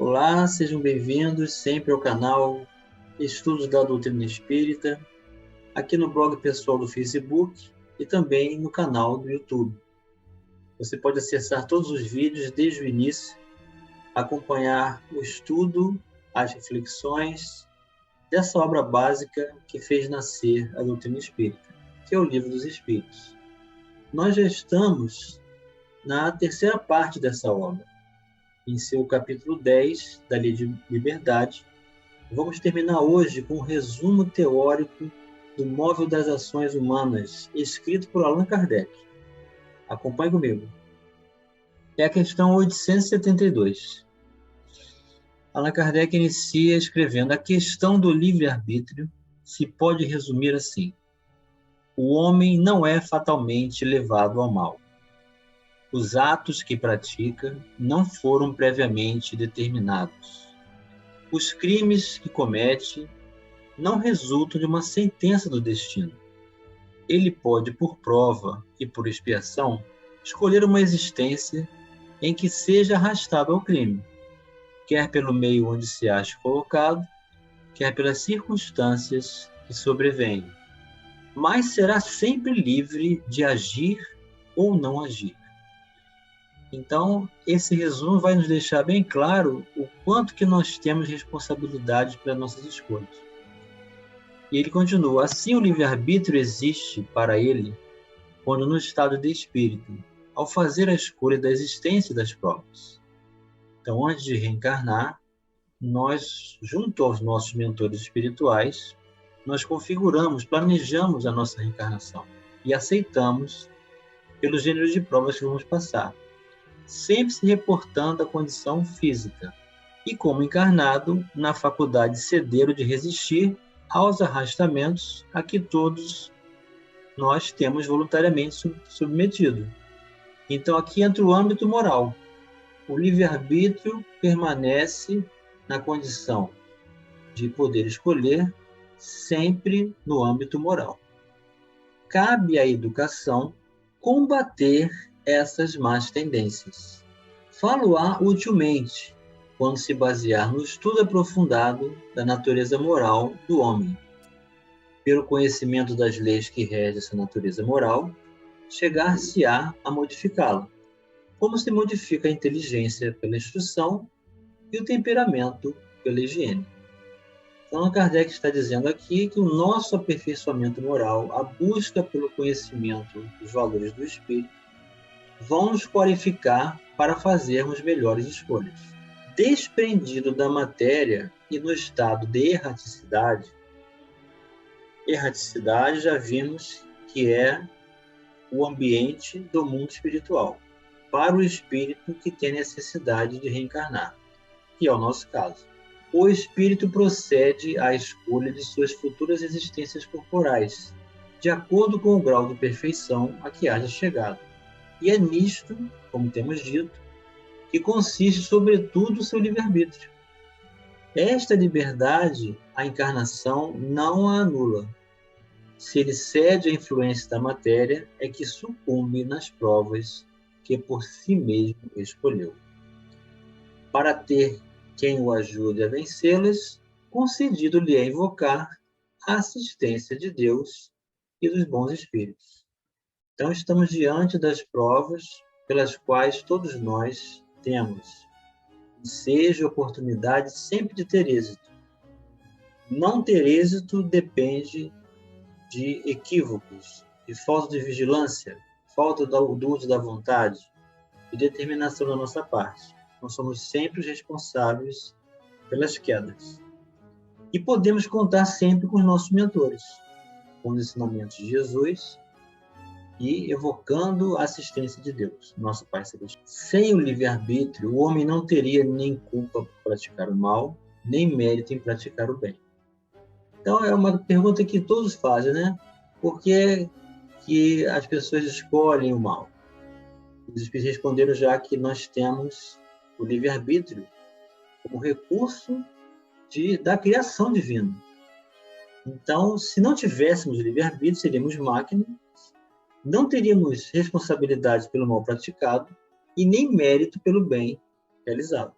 Olá, sejam bem-vindos sempre ao canal Estudos da Doutrina Espírita, aqui no blog pessoal do Facebook e também no canal do YouTube. Você pode acessar todos os vídeos desde o início, acompanhar o estudo, as reflexões dessa obra básica que fez nascer a doutrina espírita, que é o Livro dos Espíritos. Nós já estamos na terceira parte dessa obra, em seu capítulo 10 da Lei de Liberdade. Vamos terminar hoje com um resumo teórico do Móvel das Ações Humanas, escrito por Allan Kardec. Acompanhe comigo. É a questão 872. Allan Kardec inicia escrevendo: a questão do livre-arbítrio se pode resumir assim: o homem não é fatalmente levado ao mal. Os atos que pratica não foram previamente determinados. Os crimes que comete não resultam de uma sentença do destino. Ele pode, por prova e por expiação, escolher uma existência em que seja arrastado ao crime, quer pelo meio onde se ache colocado, quer pelas circunstâncias que sobrevêm, mas será sempre livre de agir ou não agir. Então, esse resumo vai nos deixar bem claro o quanto que nós temos responsabilidade pelas nossas escolhas. E ele continua: assim o livre-arbítrio existe para ele quando no estado de espírito, ao fazer a escolha da existência das provas. Então, antes de reencarnar, nós, junto aos nossos mentores espirituais, nós configuramos, planejamos a nossa reencarnação e aceitamos pelo gênero de provas que vamos passar, sempre se reportando à condição física e, como encarnado, na faculdade ceder ou de resistir aos arrastamentos a que todos nós temos voluntariamente submetido. Então, aqui entra o âmbito moral. O livre-arbítrio permanece na condição de poder escolher, sempre no âmbito moral. Cabe à educação combater essas más tendências. Falo-á utilmente quando se basear no estudo aprofundado da natureza moral do homem. Pelo conhecimento das leis que regem essa natureza moral, chegar-se-á a modificá-la, como se modifica a inteligência pela instrução e o temperamento pela higiene. Então, Kardec está dizendo aqui que o nosso aperfeiçoamento moral, a busca pelo conhecimento dos valores do espírito, vão nos qualificar para fazermos melhores escolhas. Desprendido da matéria e no estado de erraticidade já vimos que é o ambiente do mundo espiritual, para o espírito que tem necessidade de reencarnar, que é o nosso caso. O espírito procede à escolha de suas futuras existências corporais, de acordo com o grau de perfeição a que haja chegado. E é nisto, como temos dito, que consiste, sobretudo, o seu livre-arbítrio. Esta liberdade, a encarnação não a anula. Se ele cede à influência da matéria, é que sucumbe nas provas que por si mesmo escolheu. Para ter quem o ajude a vencê-las, concedido-lhe é invocar a assistência de Deus e dos bons espíritos. Então, estamos diante das provas pelas quais todos nós temos ensejo e oportunidade sempre de ter êxito. Não ter êxito depende de equívocos, de falta de vigilância, falta do uso da vontade e determinação da nossa parte. Nós somos sempre os responsáveis pelas quedas. E podemos contar sempre com os nossos mentores, com os ensinamentos de Jesus e evocando a assistência de Deus, nosso Pai Celestial. Sem o livre-arbítrio, o homem não teria nem culpa por praticar o mal, nem mérito em praticar o bem. Então, é uma pergunta que todos fazem, né? Por que que as pessoas escolhem o mal? Os espíritos responderam já que nós temos o livre-arbítrio como recurso da criação divina. Então, se não tivéssemos livre-arbítrio, seríamos máquinas, não teríamos responsabilidade pelo mal praticado e nem mérito pelo bem realizado.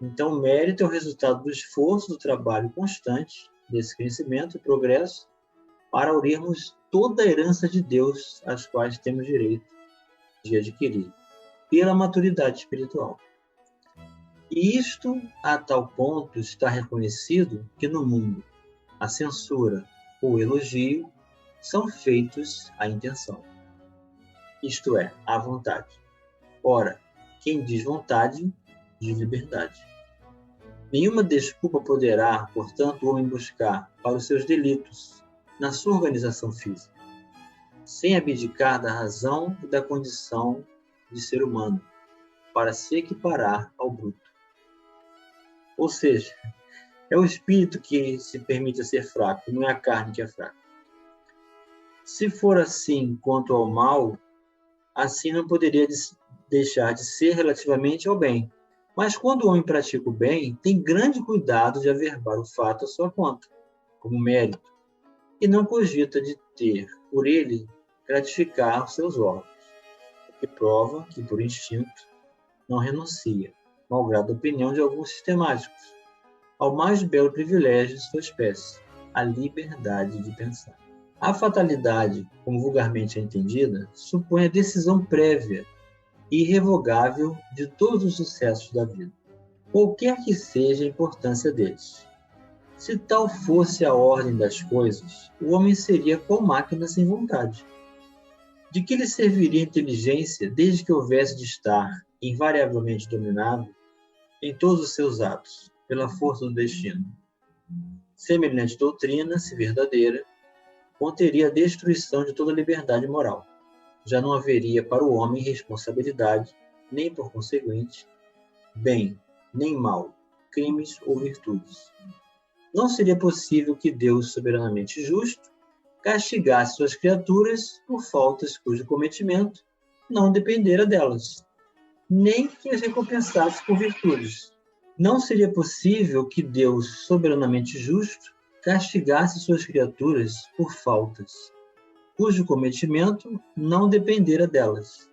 Então, o mérito é o resultado do esforço, do trabalho constante, desse crescimento e progresso, para aurirmos toda a herança de Deus, às quais temos direito de adquirir, pela maturidade espiritual. E isto, a tal ponto, está reconhecido que no mundo a censura ou o elogio são feitos à intenção, isto é, à vontade. Ora, quem diz vontade, diz liberdade. Nenhuma desculpa poderá, portanto, o homem buscar para os seus delitos na sua organização física, sem abdicar da razão e da condição de ser humano, para se equiparar ao bruto. Ou seja, é o espírito que se permite ser fraco, não é a carne que é fraca. Se for assim quanto ao mal, assim não poderia deixar de ser relativamente ao bem. Mas quando o homem pratica o bem, tem grande cuidado de averbar o fato à sua conta, como mérito, e não cogita de ter, por ele, gratificar os seus órgãos, o que prova que, por instinto, não renuncia, malgrado a opinião de alguns sistemáticos, ao mais belo privilégio de sua espécie, a liberdade de pensar. A fatalidade, como vulgarmente é entendida, supõe a decisão prévia e irrevogável de todos os sucessos da vida, qualquer que seja a importância deles. Se tal fosse a ordem das coisas, o homem seria qual máquina sem vontade. De que lhe serviria a inteligência desde que houvesse de estar invariavelmente dominado em todos os seus atos pela força do destino? Semelhante doutrina, se verdadeira, conteria a destruição de toda liberdade moral. Já não haveria para o homem responsabilidade, nem por conseguinte, bem, nem mal, crimes ou virtudes. Não seria possível que Deus, soberanamente justo, castigasse suas criaturas por faltas cujo cometimento não dependera delas, nem que as recompensasse por virtudes. Não seria possível que Deus, soberanamente justo, castigasse suas criaturas por faltas cujo cometimento não dependera delas,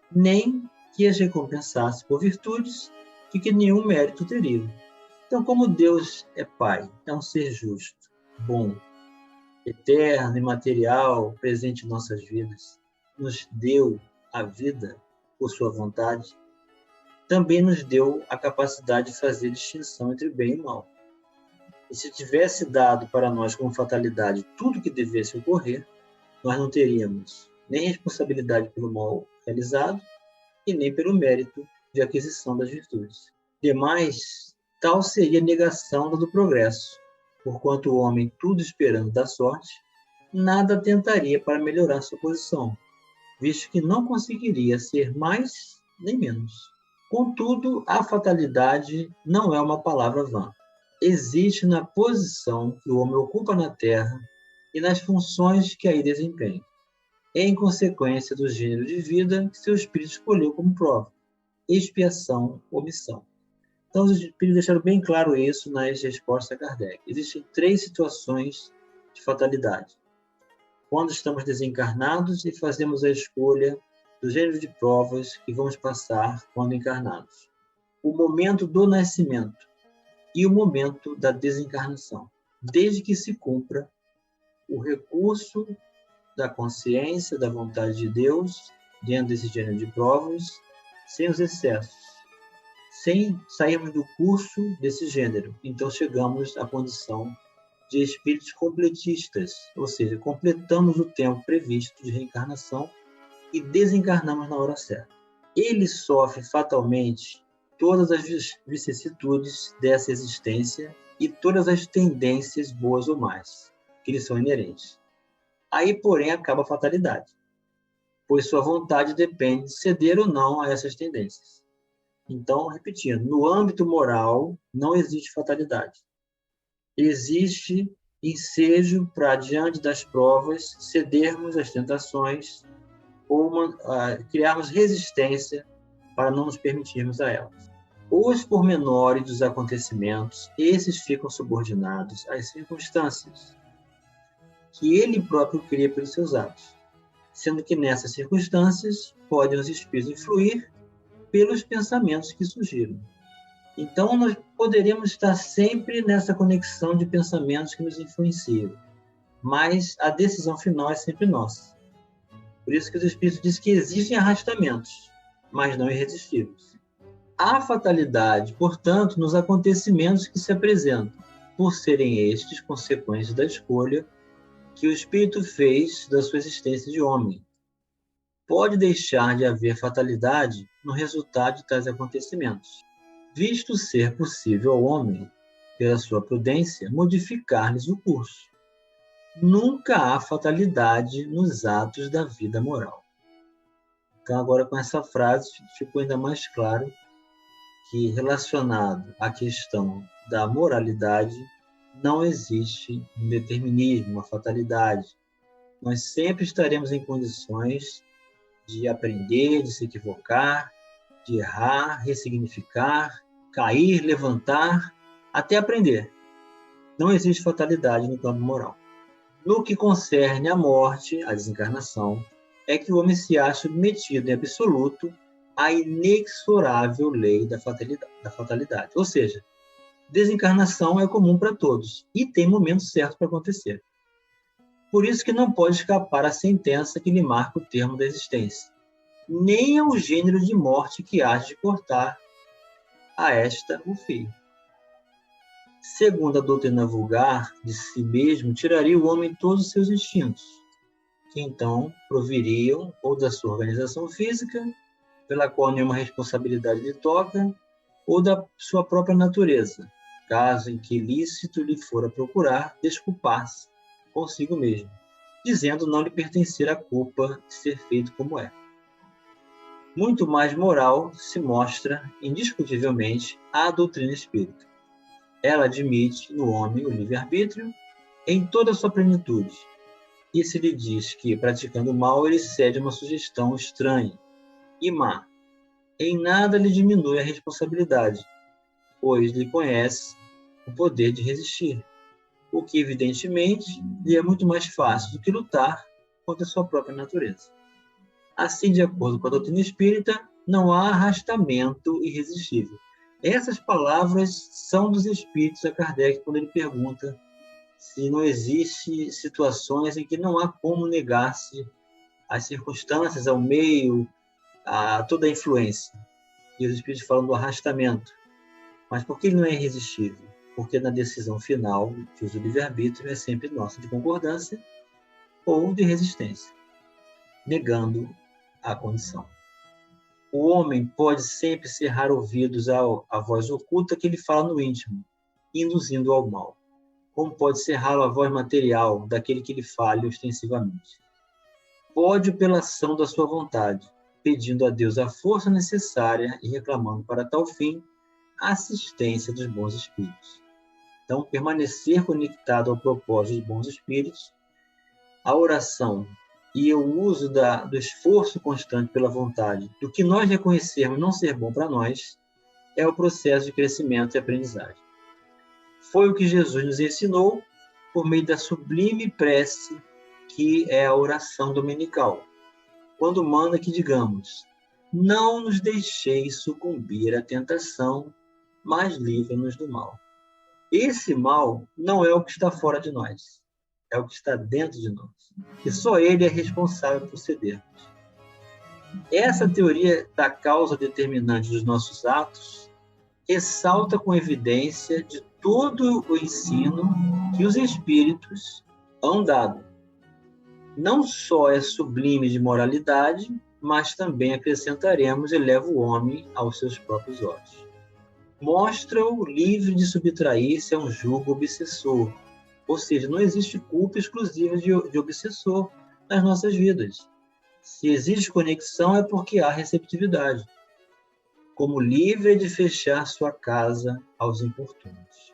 nem que as recompensasse por virtudes de que nenhum mérito teriam. Então, como Deus é Pai, é um ser justo, bom, eterno, imaterial, presente em nossas vidas, nos deu a vida por sua vontade, também nos deu a capacidade de fazer distinção entre bem e mal. E se tivesse dado para nós como fatalidade tudo o que devesse ocorrer, nós não teríamos nem responsabilidade pelo mal realizado e nem pelo mérito de aquisição das virtudes. Demais, tal seria a negação do progresso, porquanto o homem, tudo esperando da sorte, nada tentaria para melhorar sua posição, visto que não conseguiria ser mais nem menos. Contudo, a fatalidade não é uma palavra vã. Existe na posição que o homem ocupa na Terra e nas funções que aí desempenha, em consequência do gênero de vida que seu espírito escolheu como prova, expiação ou missão. Então, os espíritos deixaram bem claro isso nas respostas a Kardec. Existem 3 situações de fatalidade. Quando estamos desencarnados e fazemos a escolha do gênero de provas que vamos passar quando encarnados. O momento do nascimento e o momento da desencarnação, desde que se cumpra o recurso da consciência, da vontade de Deus, dentro desse gênero de provas, sem os excessos, sem sairmos do curso desse gênero. Então chegamos à condição de espíritos completistas, ou seja, completamos o tempo previsto de reencarnação e desencarnamos na hora certa. Ele sofre fatalmente todas as vicissitudes dessa existência e todas as tendências boas ou más que lhe são inerentes. Aí, porém, acaba a fatalidade, pois sua vontade depende de ceder ou não a essas tendências. Então, repetindo, no âmbito moral não existe fatalidade. Existe ensejo para, diante das provas, cedermos às tentações ou criarmos resistência para não nos permitirmos a elas. Os pormenores dos acontecimentos, esses ficam subordinados às circunstâncias que ele próprio cria pelos seus atos, sendo que nessas circunstâncias podem os espíritos influir pelos pensamentos que surgiram. Então, nós poderemos estar sempre nessa conexão de pensamentos que nos influenciam, mas a decisão final é sempre nossa. Por isso que os Espíritos dizem que existem arrastamentos, mas não irresistíveis. Há fatalidade, portanto, nos acontecimentos que se apresentam, por serem estes consequências da escolha que o Espírito fez da sua existência de homem. Pode deixar de haver fatalidade no resultado de tais acontecimentos, visto ser possível ao homem, pela sua prudência, modificar-lhes o curso. Nunca há fatalidade nos atos da vida moral. Então, agora com essa frase, ficou ainda mais claro que, relacionado à questão da moralidade, não existe um determinismo, uma fatalidade. Nós sempre estaremos em condições de aprender, de se equivocar, de errar, ressignificar, cair, levantar, até aprender. Não existe fatalidade no campo moral. No que concerne à morte, à desencarnação, é que o homem se acha submetido em absoluto à inexorável lei da fatalidade. Ou seja, desencarnação é comum para todos e tem momento certo para acontecer. Por isso que não pode escapar à sentença que lhe marca o termo da existência, nem ao gênero de morte que há de cortar a esta o fio. Segundo a doutrina vulgar, de si mesmo tiraria o homem todos os seus instintos, que então proviriam ou da sua organização física, pela qual nenhuma responsabilidade lhe toca, ou da sua própria natureza, caso em que lícito lhe fora procurar desculpar-se consigo mesmo, dizendo não lhe pertencer a culpa de ser feito como é. Muito mais moral se mostra, indiscutivelmente, a doutrina espírita. Ela admite no homem o livre-arbítrio em toda a sua plenitude, e se lhe diz que, praticando o mal, ele cede a uma sugestão estranha e má. Em nada lhe diminui a responsabilidade, pois lhe conhece o poder de resistir, o que, evidentemente, lhe é muito mais fácil do que lutar contra a sua própria natureza. Assim, de acordo com a doutrina espírita, não há arrastamento irresistível. Essas palavras são dos Espíritos a Kardec, quando ele pergunta se não existem situações em que não há como negar-se às circunstâncias, ao meio, a toda a influência. E os Espíritos falam do arrastamento. Mas por que ele não é irresistível? Porque na decisão final, que usa o livre-arbítrio, é sempre nossa de concordância ou de resistência, negando a condição. O homem pode sempre cerrar ouvidos à voz oculta que ele fala no íntimo, induzindo ao mal, como pode cerrá-lo à voz material daquele que lhe fale ostensivamente. Pode, pela ação da sua vontade, pedindo a Deus a força necessária e reclamando para tal fim a assistência dos bons espíritos. Então, permanecer conectado ao propósito dos bons espíritos, a oração e o uso do esforço constante pela vontade do que nós reconhecermos não ser bom para nós, é o processo de crescimento e aprendizagem. Foi o que Jesus nos ensinou por meio da sublime prece que é a oração dominical, quando manda que digamos: não nos deixeis sucumbir à tentação, mas livra-nos do mal. Esse mal não é o que está fora de nós, é o que está dentro de nós, e só ele é responsável por cedermos. Essa teoria da causa determinante dos nossos atos ressalta com evidência de todo o ensino que os espíritos hão dado. Não só é sublime de moralidade, mas também acrescentaremos e leva o homem aos seus próprios olhos. Mostra-o livre de subtrair-se a um jugo obsessor, ou seja, não existe culpa exclusiva de obsessor nas nossas vidas. Se existe conexão é porque há receptividade, como livre de fechar sua casa aos importunos.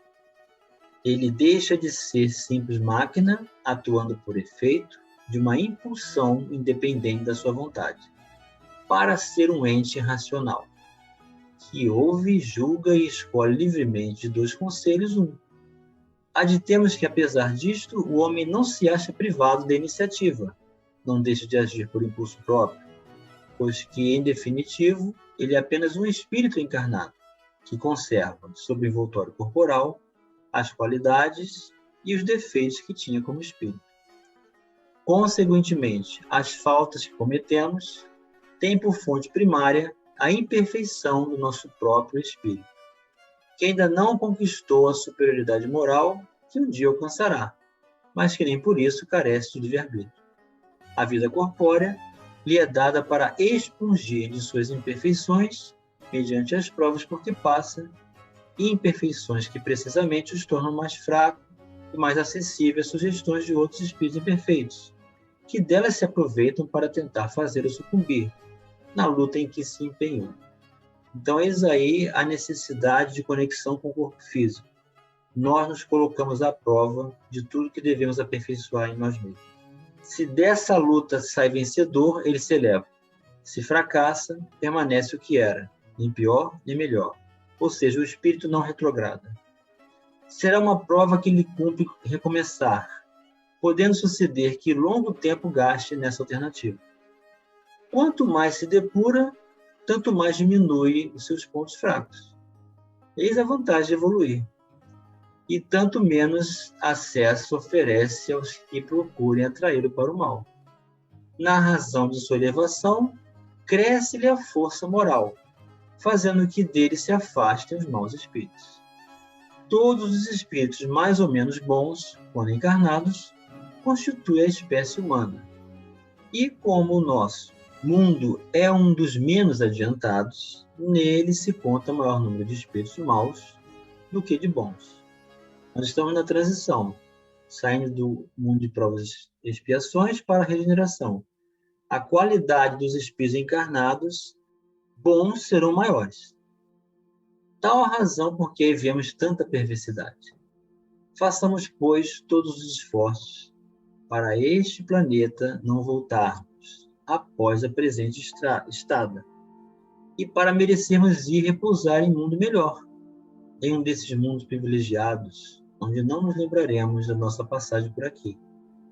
Ele deixa de ser simples máquina, atuando por efeito de uma impulsão independente da sua vontade, para ser um ente racional, que ouve, julga e escolhe livremente de dois conselhos um. Admitemos que, apesar disto, o homem não se acha privado da iniciativa, não deixa de agir por impulso próprio, pois que, em definitivo, ele é apenas um espírito encarnado, que conserva sob o envoltório corporal as qualidades e os defeitos que tinha como espírito. Consequentemente, as faltas que cometemos têm por fonte primária a imperfeição do nosso próprio espírito, que ainda não conquistou a superioridade moral que um dia alcançará, mas que nem por isso carece de livre-arbítrio. A vida corpórea lhe é dada para expungir de suas imperfeições, mediante as provas por que passa, e imperfeições que precisamente os tornam mais fraco e mais acessível às sugestões de outros espíritos imperfeitos, que delas se aproveitam para tentar fazê-lo sucumbir na luta em que se empenhou. Então, eis aí a necessidade de conexão com o corpo físico. Nós nos colocamos à prova de tudo que devemos aperfeiçoar em nós mesmos. Se dessa luta sai vencedor, ele se eleva. Se fracassa, permanece o que era, nem pior nem melhor. Ou seja, o espírito não retrograda. Será uma prova que lhe cumpre recomeçar, podendo suceder que longo tempo gaste nessa alternativa. Quanto mais se depura, tanto mais diminui os seus pontos fracos. Eis a vantagem de evoluir. E tanto menos acesso oferece aos que procurem atraí-lo para o mal. Na razão de sua elevação, cresce-lhe a força moral, fazendo que dele se afastem os maus espíritos. Todos os espíritos mais ou menos bons, quando encarnados, constituem a espécie humana. E como o nosso mundo é um dos menos adiantados, nele se conta maior número de espíritos maus do que de bons. Nós estamos na transição, saindo do mundo de provas e expiações para a regeneração. A qualidade dos espíritos encarnados, bons, serão maiores. Tal a razão por que aí vemos tanta perversidade. Façamos, pois, todos os esforços para este planeta não voltarmos após a presente estada, e para merecermos ir repousar em mundo melhor, em um desses mundos privilegiados, onde não nos lembraremos da nossa passagem por aqui,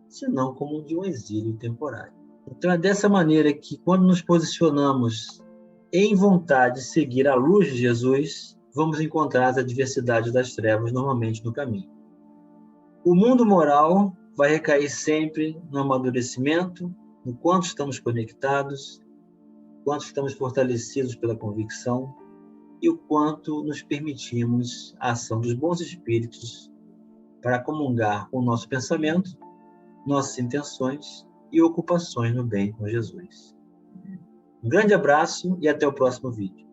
senão como de um exílio temporário. Então é dessa maneira que, quando nos posicionamos em vontade de seguir a luz de Jesus, vamos encontrar as adversidades das trevas normalmente no caminho. O mundo moral vai recair sempre no amadurecimento, no quanto estamos conectados, quanto estamos fortalecidos pela convicção e o quanto nos permitimos a ação dos bons espíritos para comungar com o nosso pensamento, nossas intenções e ocupações no bem com Jesus. Um grande abraço e até o próximo vídeo.